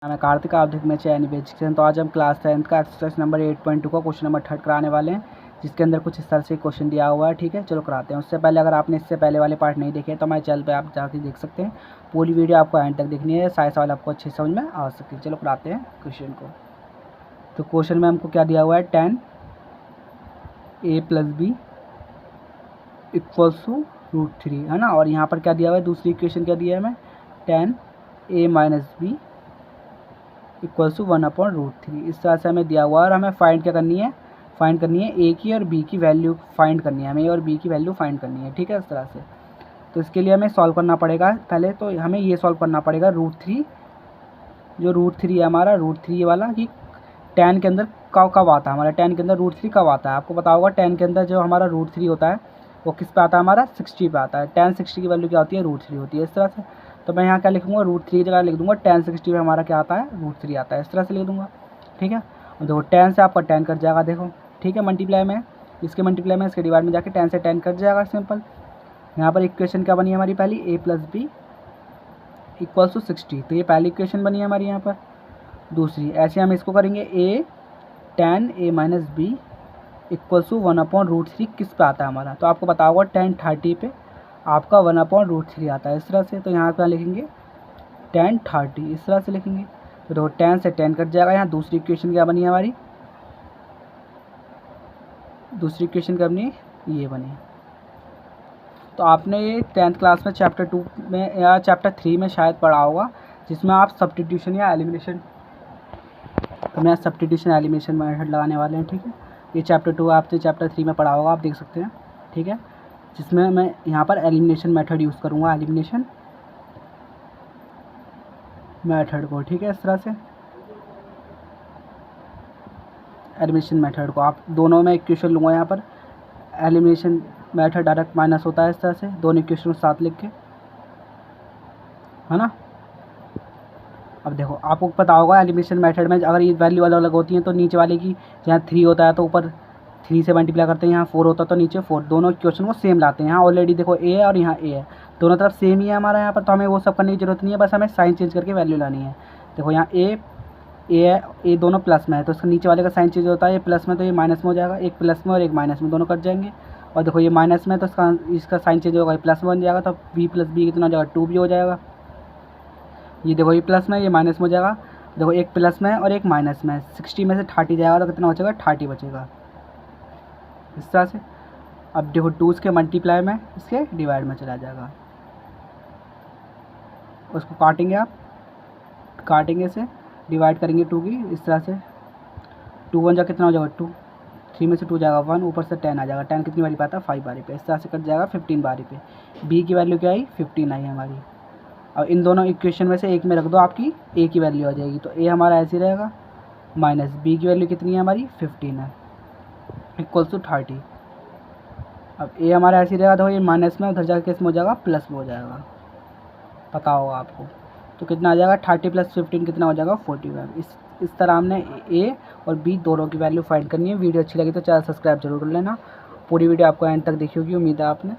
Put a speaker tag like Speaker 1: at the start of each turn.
Speaker 1: मैं कार्तिक, आप देख में एजुकेशन। तो आज हम क्लास 10th का एक्सरसाइज नंबर 8.2 का क्वेश्चन नंबर 3 कराने वाले हैं, जिसके अंदर कुछ इस तरह से क्वेश्चन दिया हुआ है। ठीक है, चलो कराते हैं। उससे पहले अगर आपने इससे पहले वाले पार्ट नहीं देखे तो हमारे चैनल पे आप जाके देख सकते हैं। पूरी वीडियो आपको एंड तक देखनी है, सारे सवाल आपको अच्छे समझ में आ सके। चलो कराते हैं क्वेश्चन को। तो क्वेश्चन में हमको क्या दिया हुआ है, 10 a + b = √3 है ना। और यहाँ पर क्या दिया हुआ है, दूसरी इक्वेशन क्या दिया है हमें, 10 a - b = 1/√3। इस तरह से हमें दिया हुआ है और हमें फाइंड क्या करनी है, फाइंड करनी है ए की और बी की वैल्यू फाइंड करनी है, हमें ए और बी की वैल्यू फाइंड करनी है। ठीक है, इस तरह से। तो इसके लिए हमें सॉल्व करना पड़ेगा। पहले तो हमें ये सॉल्व करना पड़ेगा √3, जो √3 है हमारा, √3 वाला कि 10 के अंदर कब आता है हमारा, 10 के अंदर √3 कब आता है। आपको पता होगा 10 के अंदर जो हमारा √3 होता है वो किस पे आता है, हमारा 60 पे आता है। 10 60 की वैल्यू क्या होती है, √3 होती है। इस तरह से तो मैं यहाँ क्या लिखूँगा, √3 की जगह लिख दूँगा 10 60 में हमारा क्या आता है, √3 आता है। इस तरह से लिख दूँगा। ठीक है, और देखो 10 से आपका 10 कट जाएगा, देखो। ठीक है, मल्टीप्लाई में, इसके मल्टीप्लाई में इसके डिवाइड में जाके 10 से 10 कट जाएगा, सिंपल। यहाँ पर इक्वेशन क्या बनी है हमारी, पहली a + b = 60। तो ये पहली इक्वेशन बनी है हमारी यहाँ पर। दूसरी ऐसे हम इसको करेंगे, tan a - b = 1/√3 किस पे आता है हमारा, तो आपको पता होगा tan 30 पे आपका 1/√3 आता है। इस तरह से तो यहाँ क्या लिखेंगे, tan 30, इस तरह से लिखेंगे। तो देखो 10 से 10 कट जाएगा। यहाँ दूसरी इक्वेशन क्या बनी है हमारी, दूसरी इक्वेशन क्या बनी, ये बनी। तो आपने ये 10th क्लास में चैप्टर 2 में या चैप्टर 3 में शायद पढ़ा होगा, जिसमें आप सब्स्टिट्यूशन या एलिमिनेशन, तो मैं सब्स्टिट्यूशन एलिमिनेशन मेथड लगाने वाले हैं। ठीक है, ये चैप्टर 2 आपने चैप्टर 3 में पढ़ा होगा, आप देख सकते हैं। ठीक है, जिसमें मैं यहाँ पर एलिमिनेशन मेथड यूज़ करूँगा, एलिमिनेशन मेथड को। ठीक है, इस तरह से एलिमिनेशन मेथड को आप दोनों में इक्वेशन लूँगा। यहाँ पर एलिमिनेशन मेथड डायरेक्ट माइनस होता है, इस तरह से दोनों इक्वेशन को साथ लिख के, है ना। अब देखो आपको पता होगा एलिमिनेशन मेथड में अगर ये वैल्यू अलग अलग होती हैं तो नीचे वाले की जहाँ 3 होता है तो ऊपर 3 से मल्टीप्लाई करते हैं, यहाँ 4 होता है तो नीचे 4, दोनों इक्वेशन को सेम लाते हैं। यहाँ ऑलरेडी देखो ए है और यहाँ ए है, दोनों तरफ सेम ही है हमारा यहाँ पर, तो हमें वो सब करने की जरूरत नहीं है, बस हमें साइन चेंज करके वैल्यू लानी है। देखो यहाँ ए है, ए दोनों प्लस में है तो इसका नीचे वाले का साइन चेंज होता है, ये प्लस में तो ये माइनस में हो जाएगा, एक प्लस में और एक माइनस में, दोनों कट जाएंगे। और देखो ये माइनस में तो इसका साइन चेंज होगा, ये प्लस में बन जाएगा, तो b + b कितना हो जाएगा, 2b हो जाएगा। ये देखो ये प्लस में, ये माइनस में हो जाएगा। देखो एक प्लस में और एक माइनस में, 60 में से 30 जाएगा तो कितना बचेगा, 30 बचेगा, इस तरह से। अब देखो 2 इसके मल्टीप्लाई में, इसके डिवाइड में चला जाएगा, उसको काटेंगे आप, काटेंगे से डिवाइड करेंगे 2 की, इस तरह से। 2 1 जा कितना हो जाएगा, 2, 3 में से 2 जाएगा 1, ऊपर से 10 आ जाएगा। 10 कितनी बारी पे आता है, 5 बारी पे, इस तरह से कट जाएगा 15 बारी पे। b की वैल्यू क्या आई, 15 आई हमारी। अब इन दोनों इक्वेशन में से एक में रख दो, आपकी a की वैल्यू आ जाएगी, तो a हमारा ऐसे रहेगा, माइनस b की वैल्यू कितनी है हमारी, 15 है, = 30। अब a हमारा ऐसे रहेगा, तो ये माइनस में उधर जाकर किस में हो जाएगा, प्लस में हो जाएगा, पता होगा आपको। तो कितना आ जाएगा, 30 + 15 कितना हो जाएगा, 45। इस तरह हमने ए और बी दोनों की वैल्यू फाइंड करनी है। वीडियो अच्छी लगी तो चैनल सब्सक्राइब जरूर कर लेना। पूरी वीडियो आपको एंड तक देखी होगी, उम्मीद है आपने।